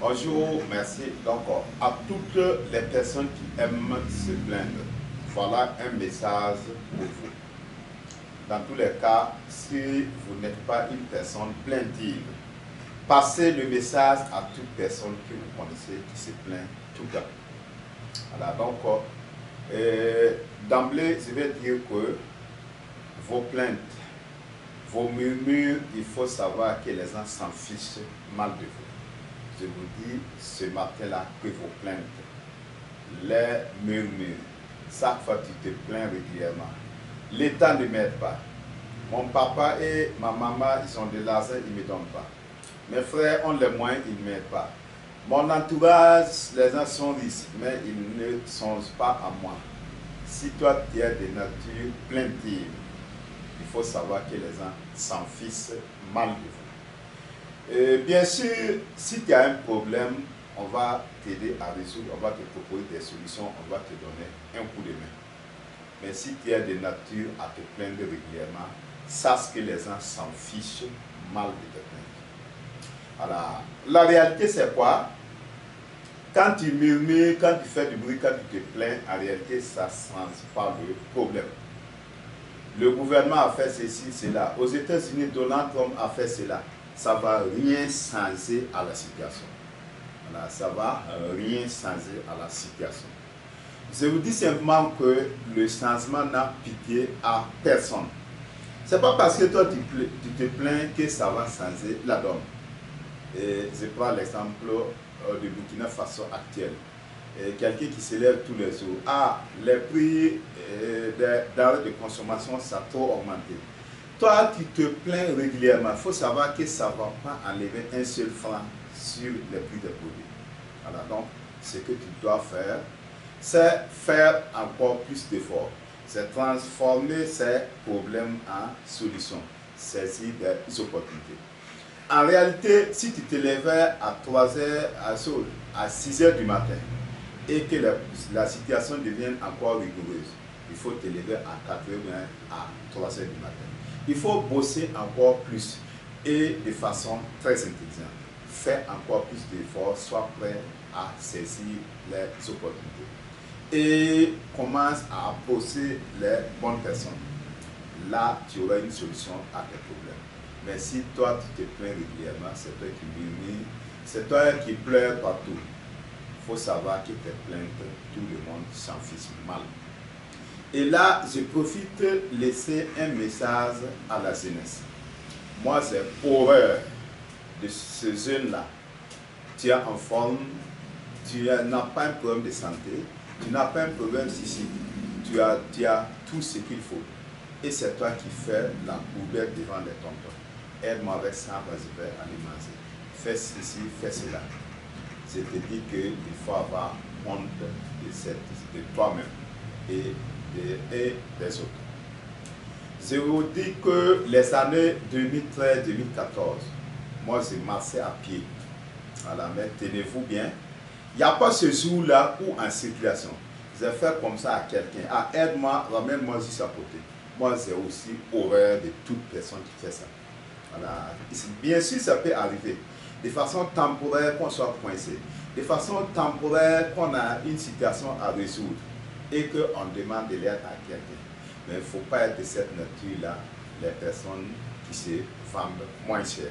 Bonjour, merci. Donc, à toutes les personnes qui aiment se plaindre, voilà un message pour vous. Dans tous les cas, si vous n'êtes pas une personne plaintive, passez le message à toute personne que vous connaissez qui se plaint tout le temps. Voilà, donc, d'emblée, je vais dire que vos plaintes, vos murmures, il faut savoir que les gens s'en fichent mal de vous. Je vous dis ce matin-là que vos plaintes, les murmures, chaque fois tu te plains régulièrement. L'État ne m'aide pas. Mon papa et ma maman, ils ont de l'argent, ils ne me donnent pas. Mes frères ont les moyens, ils ne m'aident pas. Mon entourage, les gens sont riches, mais ils ne songent pas à moi. Si toi tu es de nature plaintive, il faut savoir que les gens s'en fichent mal de vous. Bien sûr, si tu as un problème, on va t'aider à résoudre, on va te proposer des solutions, on va te donner un coup de main. Mais si tu es de nature à te plaindre régulièrement, sache que les gens s'en fichent mal de te plaindre. Alors, la réalité c'est quoi? Quand tu murmures, quand tu fais du bruit, quand tu te plains, en réalité ça ne change pas le problème. Le gouvernement a fait ceci, cela. Aux États-Unis, Donald Trump a fait cela. Ça ne va rien changer à la situation. Voilà, ça ne va rien changer à la situation. Je vous dis simplement que le changement n'a pitié à personne. Ce n'est pas parce que toi tu te plains que ça va changer la donne. Et je prends l'exemple du Burkina Faso actuel. Quelqu'un qui se lève tous les jours. Ah, les prix denrées de consommation, ça a trop augmenté. Toi, tu te plains régulièrement. Il faut savoir que ça ne va pas enlever un seul franc sur les prix des produits. Voilà, donc, ce que tu dois faire, c'est faire encore plus d'efforts. C'est transformer ces problèmes en solutions, saisir des opportunités. En réalité, si tu te levais à 3 heures, à 6 heures du matin, et que la situation devienne encore rigoureuse, il faut te lever à 4 heures à 3 heures du matin. Il faut bosser encore plus et de façon très intelligente. Faire encore plus d'efforts, sois prêt à saisir les opportunités. Et commence à approcher les bonnes personnes. Là, tu auras une solution à tes problèmes. Mais si toi, tu te plains régulièrement, c'est toi qui murmures, c'est toi qui pleures partout. Il faut savoir que tes plaintes, tout le monde s'en fiche mal. Et là, je profite de laisser un message à la jeunesse. Moi, j'ai horreur de ce jeune-là. Tu es en forme, tu n'as pas un problème de santé, tu n'as pas un problème ici, tu as tout ce qu'il faut. Et c'est toi qui fais la poubelle devant les tontons. Aide-moi avec ça, je vais aller manger. Fais ceci, fais cela. Je te dis qu'il faut avoir honte de toi-même et des autres. Je vous dis que les années 2013-2014, moi j'ai marché à pied. Voilà, mais tenez-vous bien. Il n'y a pas ce jour-là où en circulation, j'ai fait comme ça à quelqu'un. Ah, aide-moi, ramène-moi juste à côté. Moi j'ai aussi horreur de toute personne qui fait ça. Voilà. Bien sûr, ça peut arriver. De façon temporaire qu'on soit coincé. De façon temporaire qu'on a une situation à résoudre et qu'on demande de l'aide à quelqu'un. Mais il ne faut pas être de cette nature-là, les personnes qui se vendent moins cher.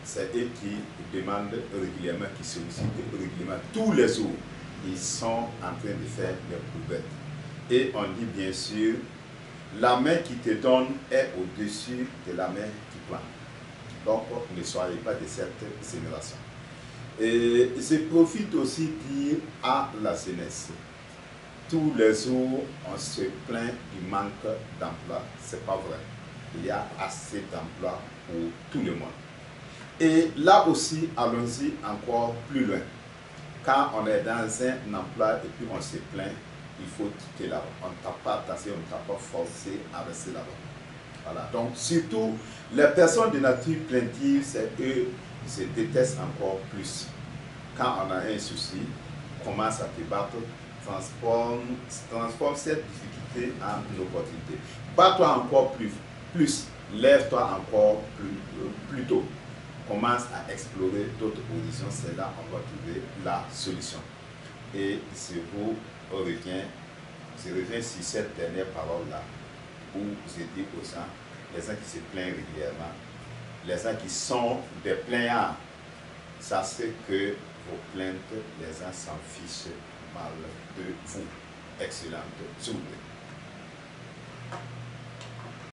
C'est eux qui demandent régulièrement, qui sollicitent régulièrement. Tous les jours, ils sont en train de faire des poubelles. Et on dit bien sûr, la main qui te donne est au-dessus de la main qui prend. Donc, ne soyez pas de cette génération. Et je profite aussi de dire à la jeunesse, tous les jours, on se plaint du manque d'emploi. Ce n'est pas vrai. Il y a assez d'emplois pour tout le monde. Et là aussi, allons-y encore plus loin. Quand on est dans un emploi et puis on se plaint, il faut quitter là-bas. On ne t'a pas tassé, on ne t'a pas forcé à rester là-bas. Voilà. Donc, surtout, les personnes de nature plaintive, c'est eux qui se détestent encore plus. Quand on a un souci, commence à te battre, transforme cette difficulté en une opportunité. Bats-toi encore plus, lève-toi encore plus tôt. commence à explorer d'autres positions, c'est là qu'on va trouver la solution. Et je reviens sur cette dernière parole-là, où je dis aux gens, les gens qui se plaignent régulièrement, les gens qui sont des plaignants, sachez que vos plaintes, les gens s'en fichent mal de vous. Excellente journée.